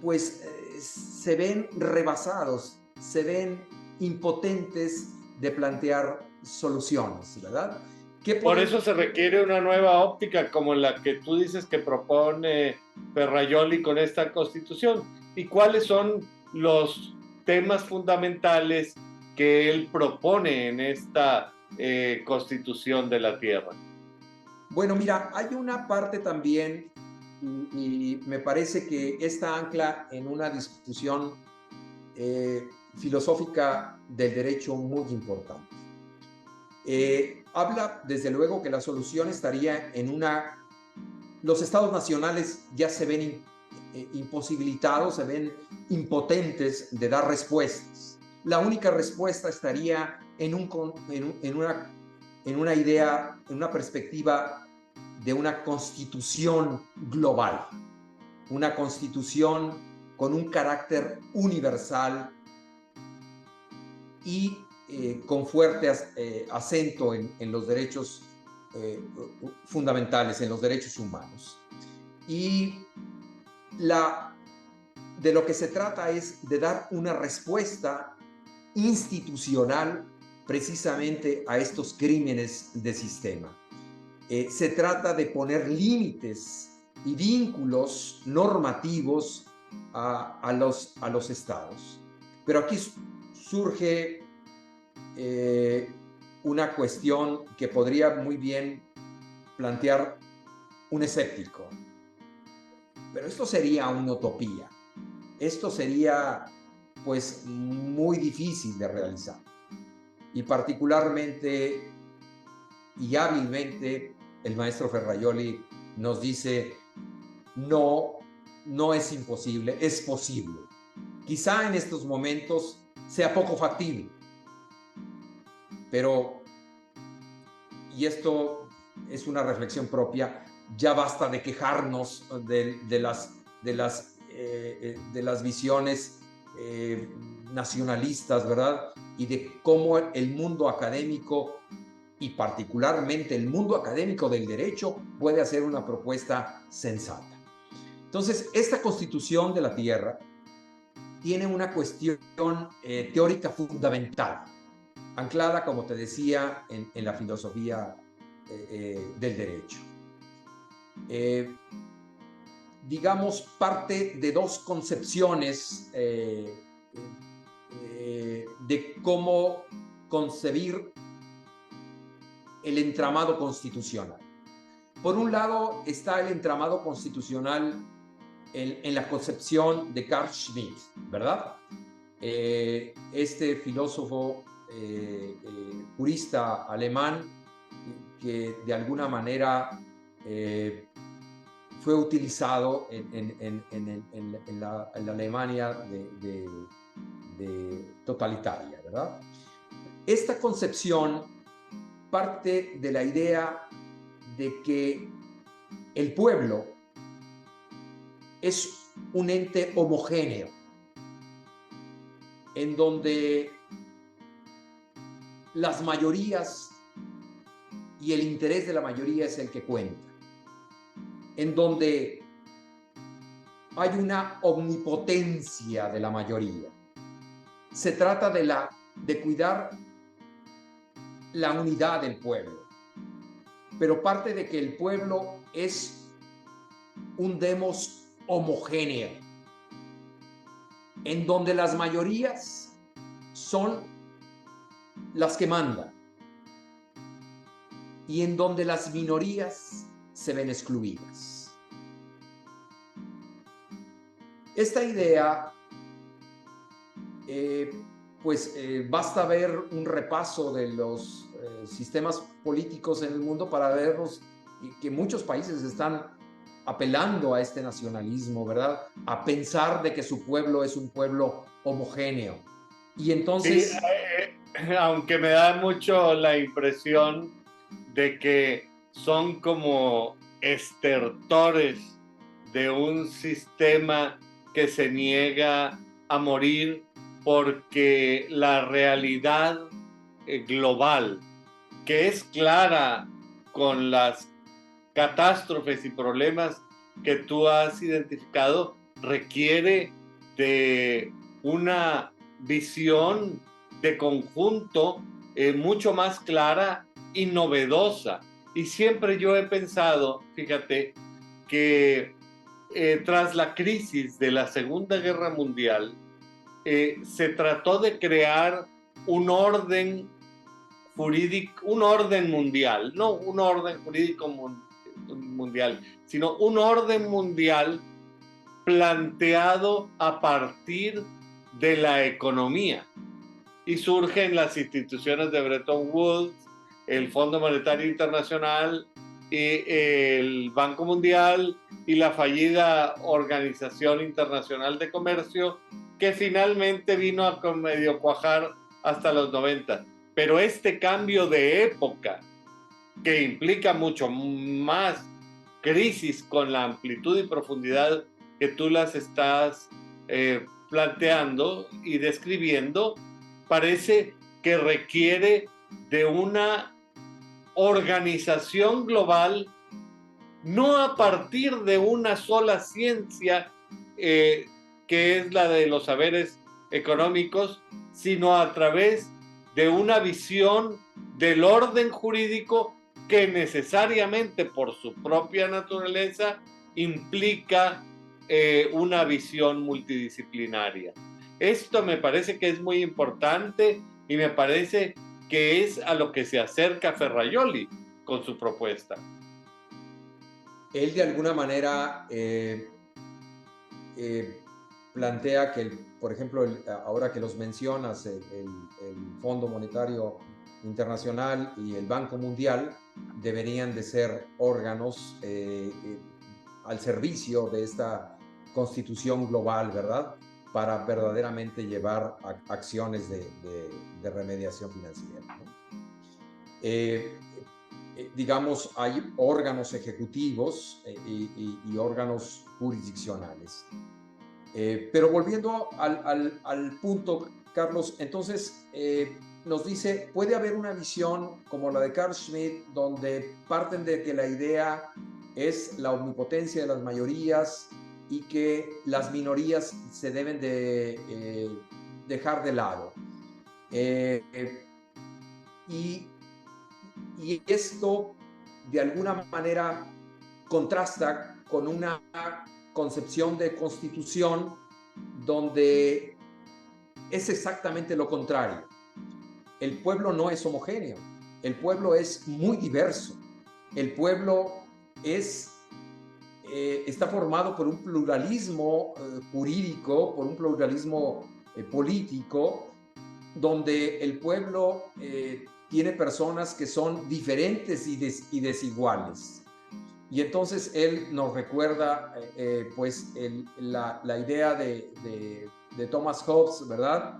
pues se ven rebasados, se ven impotentes de plantear soluciones, ¿verdad? Por eso se requiere una nueva óptica como la que tú dices que propone Ferrajoli con esta constitución. ¿Y cuáles son los temas fundamentales que él propone en esta constitución de la tierra? Bueno, mira, hay una parte también, y me parece que esta ancla en una discusión filosófica del derecho muy importante. Habla, desde luego, que la solución estaría en los estados nacionales ya se ven imposibilitados, se ven impotentes de dar respuestas. La única respuesta estaría en una idea, en una perspectiva de una constitución global, una constitución con un carácter universal y con fuerte acento en los derechos fundamentales, en los derechos humanos. Y de lo que se trata es de dar una respuesta institucional precisamente a estos crímenes de sistema. Se trata de poner límites y vínculos normativos a los estados. Pero aquí surge una cuestión que podría muy bien plantear un escéptico. Pero esto sería una utopía. Esto sería, pues, muy difícil de realizar. Y particularmente y hábilmente el maestro Ferrajoli nos dice, no es imposible, es posible. Quizá en estos momentos sea poco factible, pero, y esto es una reflexión propia, ya basta de quejarnos de las visiones nacionalistas, ¿verdad? Y de cómo el mundo académico, y particularmente el mundo académico del derecho, puede hacer una propuesta sensata. Entonces, esta Constitución de la Tierra tiene una cuestión teórica fundamental, anclada, como te decía, en la filosofía del derecho. digamos, parte de dos concepciones de cómo concebir el entramado constitucional. Por un lado está el entramado constitucional en la concepción de Carl Schmitt, ¿verdad? Este filósofo jurista alemán que de alguna manera fue utilizado en la Alemania de totalitaria, ¿verdad? Esta concepción parte de la idea de que el pueblo es un ente homogéneo, en donde las mayorías y el interés de la mayoría es el que cuenta, en donde hay una omnipotencia de la mayoría. Se trata de cuidar la unidad del pueblo, pero parte de que el pueblo es un demos homogéneo, en donde las mayorías son las que mandan y en donde las minorías se ven excluidas. Esta idea, basta ver un repaso de los sistemas políticos en el mundo para verlos que muchos países están apelando a este nacionalismo, ¿verdad? A pensar de que su pueblo es un pueblo homogéneo. Y entonces... Sí, aunque me da mucho la impresión de que son como estertores de un sistema que se niega a morir, porque la realidad global, que es clara con las catástrofes y problemas que tú has identificado, requiere de una visión de conjunto mucho más clara y novedosa. Y siempre yo he pensado, fíjate, que tras la crisis de la Segunda Guerra Mundial, se trató de crear un orden jurídico, un orden mundial, no un orden jurídico mundial, sino un orden mundial planteado a partir de la economía. Y surgen las instituciones de Bretton Woods, el Fondo Monetario Internacional, y el Banco Mundial y la fallida Organización Internacional de Comercio, que finalmente vino a medio cuajar hasta los 90. Pero este cambio de época, que implica mucho más crisis con la amplitud y profundidad que tú las estás planteando y describiendo, parece que requiere de una organización global, no a partir de una sola ciencia que es la de los saberes económicos, sino a través de una visión del orden jurídico que necesariamente por su propia naturaleza implica una visión multidisciplinaria. Esto me parece que es muy importante y me parece que es a lo que se acerca Ferrajoli con su propuesta. Él de alguna manera plantea que, por ejemplo, ahora que los mencionas, el Fondo Monetario Internacional y el Banco Mundial deberían de ser órganos al servicio de esta constitución global, ¿verdad? Para verdaderamente llevar acciones de remediación financiera, ¿no? Digamos, hay órganos ejecutivos y órganos jurisdiccionales. Pero volviendo al punto, Carlos, entonces nos dice, puede haber una visión como la de Carl Schmitt, donde parten de que la idea es la omnipotencia de las mayorías y que las minorías se deben de dejar de lado. Y esto de alguna manera contrasta con una concepción de constitución donde es exactamente lo contrario. El pueblo no es homogéneo, el pueblo es muy diverso, el pueblo está formado por un pluralismo jurídico, por un pluralismo político, donde el pueblo tiene personas que son diferentes y desiguales. Y entonces él nos recuerda pues la idea de Thomas Hobbes, ¿verdad?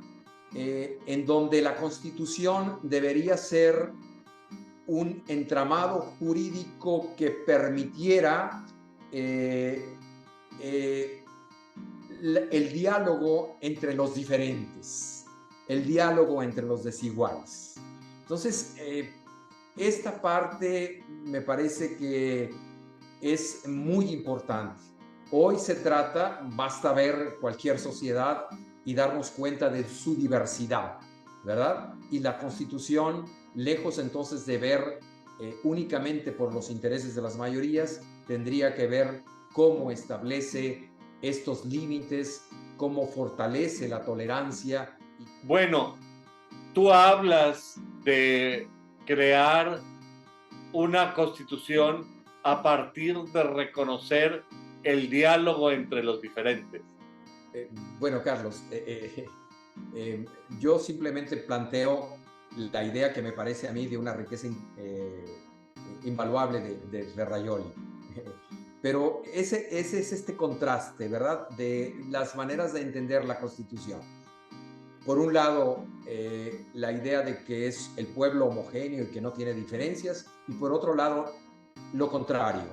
En donde la Constitución debería ser un entramado jurídico que permitiera el diálogo entre los diferentes, el diálogo entre los desiguales. Entonces, esta parte me parece que es muy importante. Hoy se trata, basta ver cualquier sociedad y darnos cuenta de su diversidad, ¿verdad? Y la Constitución, lejos entonces de ver únicamente por los intereses de las mayorías, tendría que ver cómo establece estos límites, cómo fortalece la tolerancia. Bueno, tú hablas de crear una constitución a partir de reconocer el diálogo entre los diferentes. Bueno, Carlos, yo simplemente planteo la idea que me parece a mí de una riqueza invaluable de Ferrajoli. Pero ese es este contraste, ¿verdad?, de las maneras de entender la Constitución. Por un lado, la idea de que es el pueblo homogéneo y que no tiene diferencias, y por otro lado, lo contrario.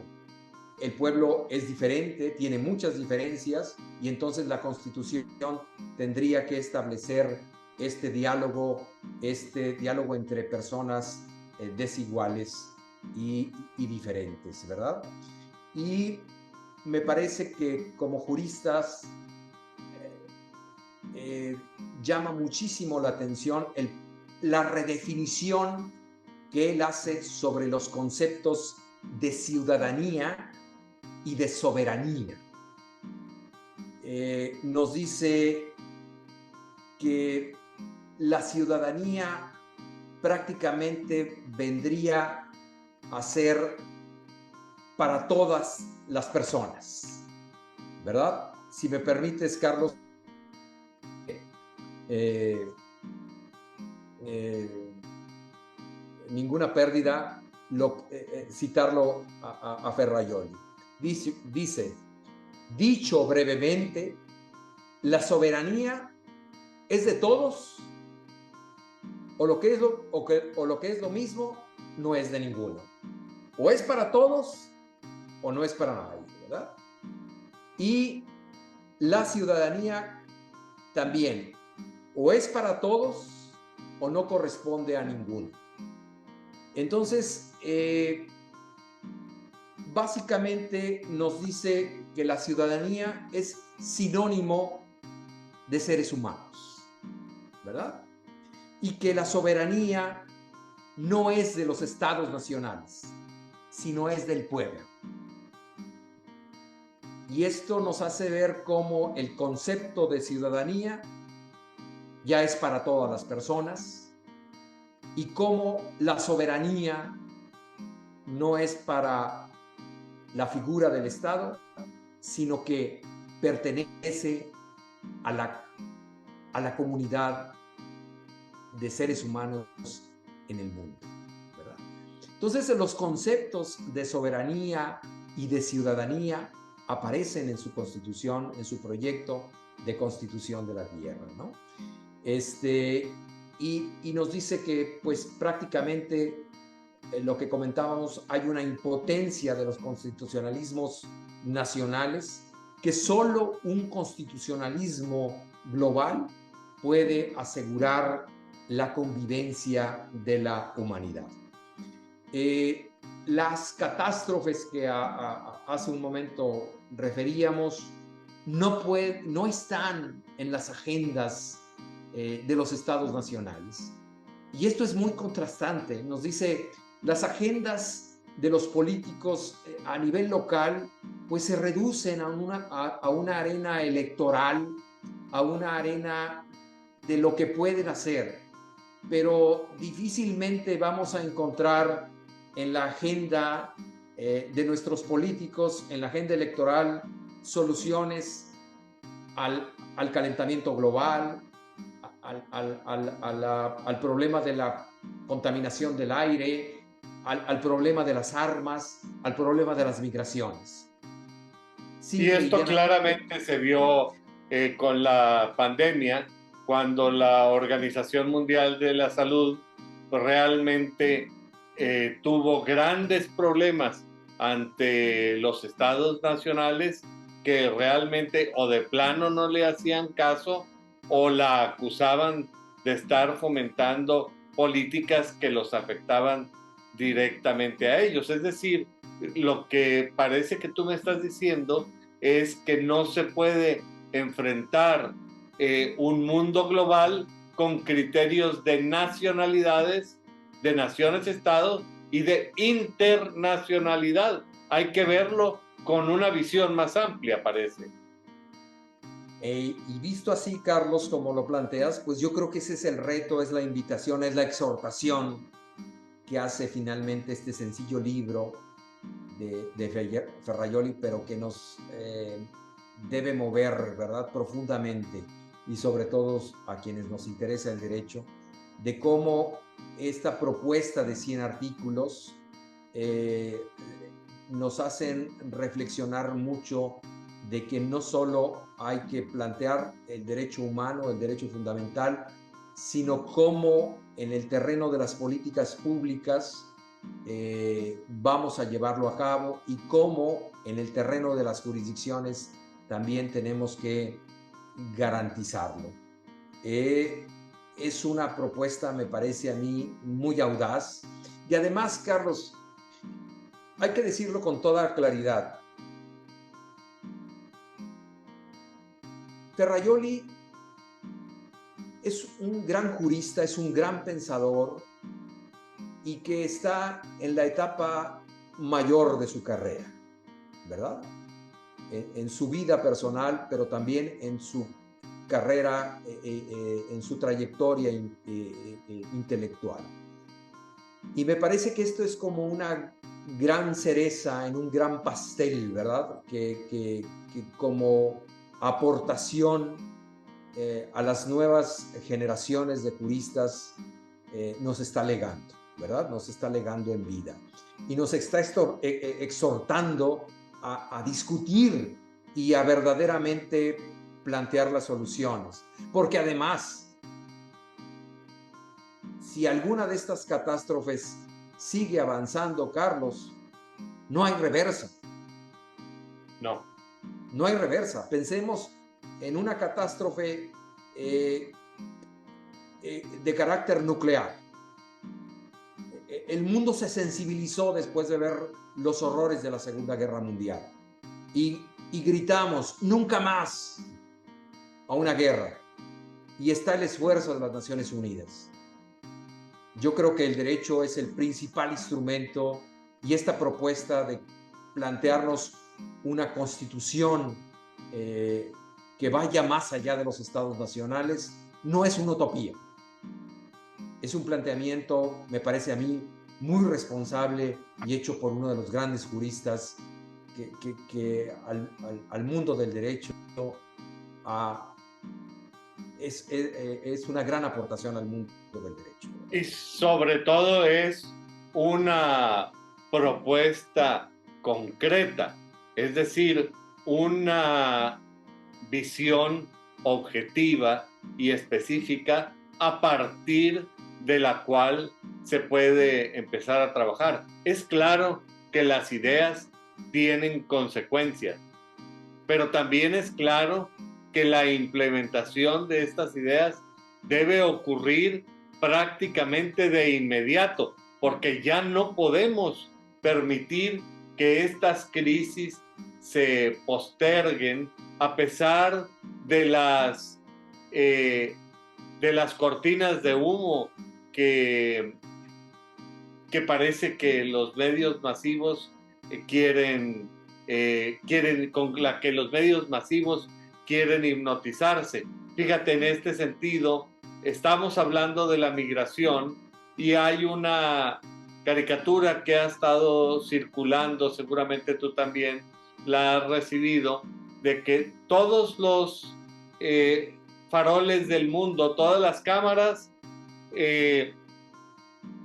El pueblo es diferente, tiene muchas diferencias, y entonces la Constitución tendría que establecer este diálogo entre personas desiguales y diferentes, ¿verdad? Y me parece que como juristas llama muchísimo la atención la redefinición que él hace sobre los conceptos de ciudadanía y de soberanía. Nos dice que la ciudadanía prácticamente vendría a ser para todas las personas, ¿verdad? Si me permites, Carlos, ninguna pérdida citarlo a Ferrajoli. Dice, dicho brevemente, la soberanía es de todos, o lo que es lo mismo, no es de ninguno. O es para todos, o no es para nadie, ¿verdad? Y la ciudadanía también, o es para todos, o no corresponde a ninguno. Entonces, básicamente nos dice que la ciudadanía es sinónimo de seres humanos, ¿verdad? Y que la soberanía no es de los estados nacionales, sino es del pueblo. Y esto nos hace ver cómo el concepto de ciudadanía ya es para todas las personas, y cómo la soberanía no es para la figura del Estado, sino que pertenece a la comunidad de seres humanos en el mundo, ¿verdad? Entonces, los conceptos de soberanía y de ciudadanía aparecen en su constitución, en su proyecto de constitución de la tierra, ¿no? Y nos dice que, pues, prácticamente lo que comentábamos, hay una impotencia de los constitucionalismos nacionales, que solo un constitucionalismo global puede asegurar la convivencia de la humanidad. Las catástrofes que hace un momento referíamos no están en las agendas de los estados nacionales. Y esto es muy contrastante. Nos dice, las agendas de los políticos a nivel local pues se reducen a una arena electoral, a una arena de lo que pueden hacer, pero difícilmente vamos a encontrar en la agenda de nuestros políticos, en la agenda electoral, soluciones al calentamiento global, al problema de la contaminación del aire, al problema de las armas, al problema de las migraciones. Y esto claramente se vio con la pandemia, cuando la Organización Mundial de la Salud realmente tuvo grandes problemas ante los estados nacionales que realmente o de plano no le hacían caso o la acusaban de estar fomentando políticas que los afectaban directamente a ellos. Es decir, lo que parece que tú me estás diciendo es que no se puede enfrentar un mundo global con criterios de nacionalidades, de naciones-estados y de internacionalidad. Hay que verlo con una visión más amplia, parece. Y visto así, Carlos, como lo planteas, pues yo creo que ese es el reto, es la invitación, es la exhortación que hace finalmente este sencillo libro de Ferrajoli, pero que nos debe mover, ¿verdad?, profundamente, y sobre todo a quienes nos interesa el derecho, de cómo esta propuesta de 100 artículos nos hacen reflexionar mucho de que no solo hay que plantear el derecho humano, el derecho fundamental, sino cómo en el terreno de las políticas públicas vamos a llevarlo a cabo, y cómo en el terreno de las jurisdicciones también tenemos que garantizarlo. Es una propuesta, me parece a mí, muy audaz, y además, Carlos, hay que decirlo con toda claridad, Ferrajoli es un gran jurista, es un gran pensador, y que está en la etapa mayor de su carrera, ¿verdad? En su vida personal, pero también en su carrera, en su trayectoria intelectual. Y me parece que esto es como una gran cereza en un gran pastel, ¿verdad? Que como aportación a las nuevas generaciones de juristas nos está legando, ¿verdad? Nos está legando en vida. Y nos está exhortando a discutir y a verdaderamente plantear las soluciones. Porque además, si alguna de estas catástrofes sigue avanzando, Carlos, no hay reversa. No. No hay reversa. Pensemos en una catástrofe de carácter nuclear. El mundo se sensibilizó después de ver los horrores de la Segunda Guerra Mundial. Y gritamos, nunca más a una guerra. Y está el esfuerzo de las Naciones Unidas. Yo creo que el derecho es el principal instrumento, y esta propuesta de plantearnos una constitución que vaya más allá de los estados nacionales no es una utopía. Es un planteamiento, me parece a mí, muy responsable y hecho por uno de los grandes juristas que al mundo del derecho es una gran aportación al mundo del derecho. Y sobre todo es una propuesta concreta, es decir, una visión objetiva y específica a partir de la cual se puede empezar a trabajar. Es claro que las ideas tienen consecuencias, pero también es claro que la implementación de estas ideas debe ocurrir prácticamente de inmediato, porque ya no podemos permitir que estas crisis se posterguen a pesar de las cortinas de humo que que parece que los medios masivos quieren hipnotizarse. Fíjate, en este sentido, estamos hablando de la migración y hay una caricatura que ha estado circulando, seguramente tú también la has recibido, de que todos los faroles del mundo, todas las cámaras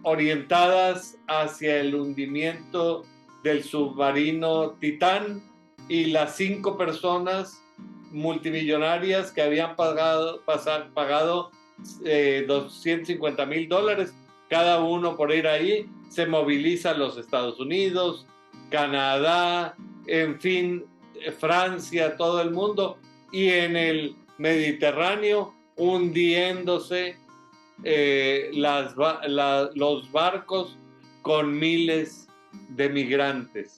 orientadas hacia el hundimiento del submarino Titán, y las 5 personas multimillonarias que habían pagado $250,000 cada uno por ir ahí, se movilizan los Estados Unidos, Canadá, en fin, Francia, todo el mundo, y en el Mediterráneo hundiéndose los barcos con miles de migrantes.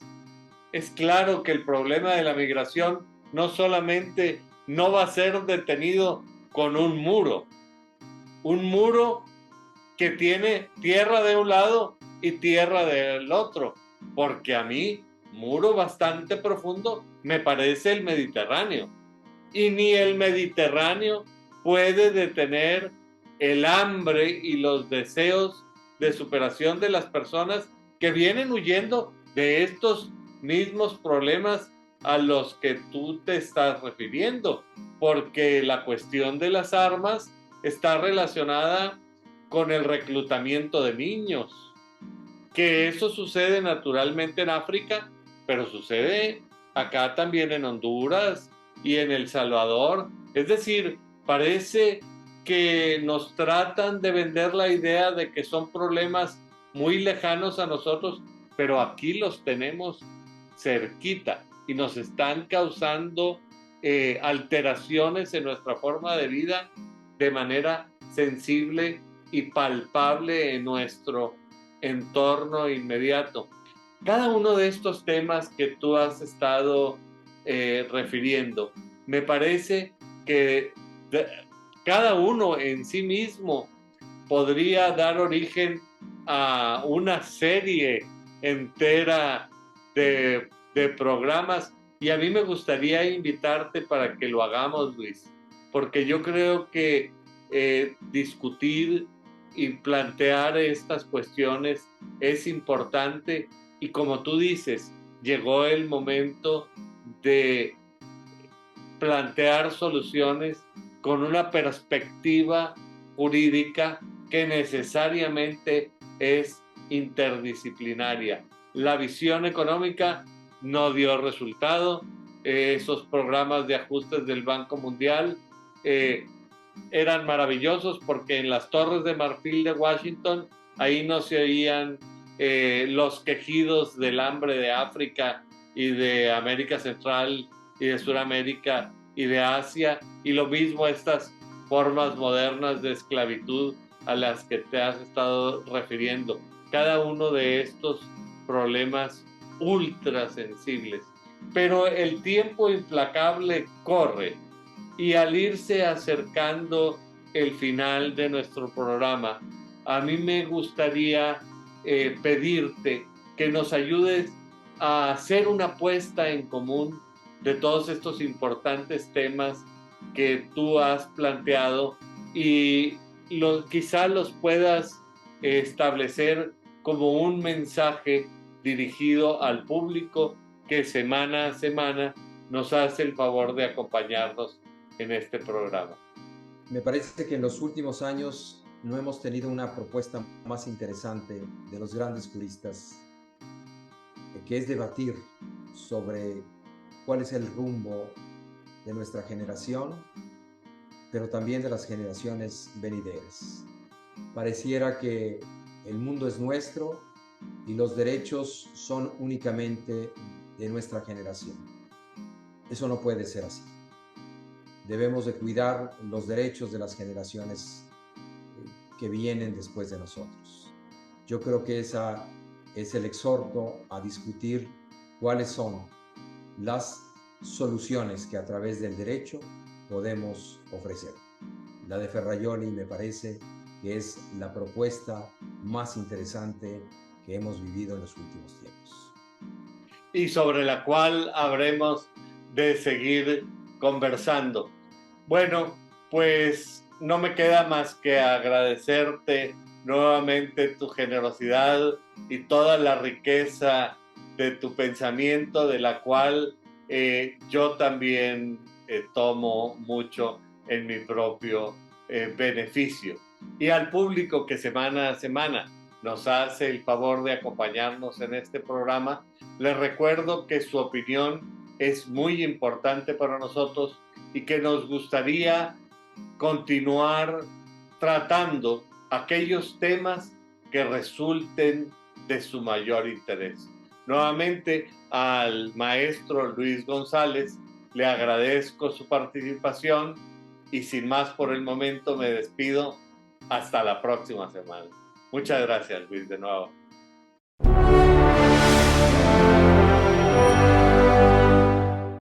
Es claro que el problema de la migración no solamente no va a ser detenido con un muro que tiene tierra de un lado y tierra del otro, porque a mí muro bastante profundo me parece el Mediterráneo, y ni el Mediterráneo puede detener el hambre y los deseos de superación de las personas que vienen huyendo de estos mismos problemas a los que tú te estás refiriendo, porque la cuestión de las armas está relacionada con el reclutamiento de niños, que eso sucede naturalmente en África, pero sucede acá también en Honduras y en El Salvador. Es decir, parece que nos tratan de vender la idea de que son problemas muy lejanos a nosotros, pero aquí los tenemos cerquita y nos están causando alteraciones en nuestra forma de vida de manera sensible y palpable en nuestro entorno inmediato. Cada uno de estos temas que tú has estado refiriendo, me parece que cada uno en sí mismo podría dar origen a una serie entera de programas, y a mí me gustaría invitarte para que lo hagamos, Luis, porque yo creo que discutir y plantear estas cuestiones es importante, y como tú dices, llegó el momento de plantear soluciones con una perspectiva jurídica que necesariamente es interdisciplinaria. La visión económica no dio resultado. Esos programas de ajustes del Banco Mundial eran maravillosos, porque en las Torres de Marfil de Washington, ahí no se oían los quejidos del hambre de África y de América Central y de Sudamérica y de Asia, y lo mismo estas formas modernas de esclavitud a las que te has estado refiriendo. Cada uno de estos problemas ultra sensibles. Pero el tiempo implacable corre, y al irse acercando el final de nuestro programa, a mí me gustaría pedirte que nos ayudes a hacer una puesta en común de todos estos importantes temas que tú has planteado, y quizá los puedas establecer como un mensaje dirigido al público que semana a semana nos hace el favor de acompañarnos en este programa. Me parece que en los últimos años no hemos tenido una propuesta más interesante de los grandes juristas, que es debatir sobre cuál es el rumbo de nuestra generación, pero también de las generaciones venideras. Pareciera que el mundo es nuestro y los derechos son únicamente de nuestra generación. Eso no puede ser así. Debemos de cuidar los derechos de las generaciones que vienen después de nosotros. Yo creo que ese es el exhorto a discutir cuáles son las soluciones que a través del derecho podemos ofrecer. La de Ferrajoli me parece que es la propuesta más interesante que hemos vivido en los últimos tiempos. Y sobre la cual habremos de seguir conversando. Bueno, pues no me queda más que agradecerte nuevamente tu generosidad y toda la riqueza de tu pensamiento, de la cual yo también tomo mucho en mi propio beneficio. Y al público que semana a semana nos hace el favor de acompañarnos en este programa, les recuerdo que su opinión es muy importante para nosotros y que nos gustaría continuar tratando aquellos temas que resulten de su mayor interés. Nuevamente al maestro Luis González le agradezco su participación y sin más por el momento me despido hasta la próxima semana. Muchas gracias, Luis, de nuevo.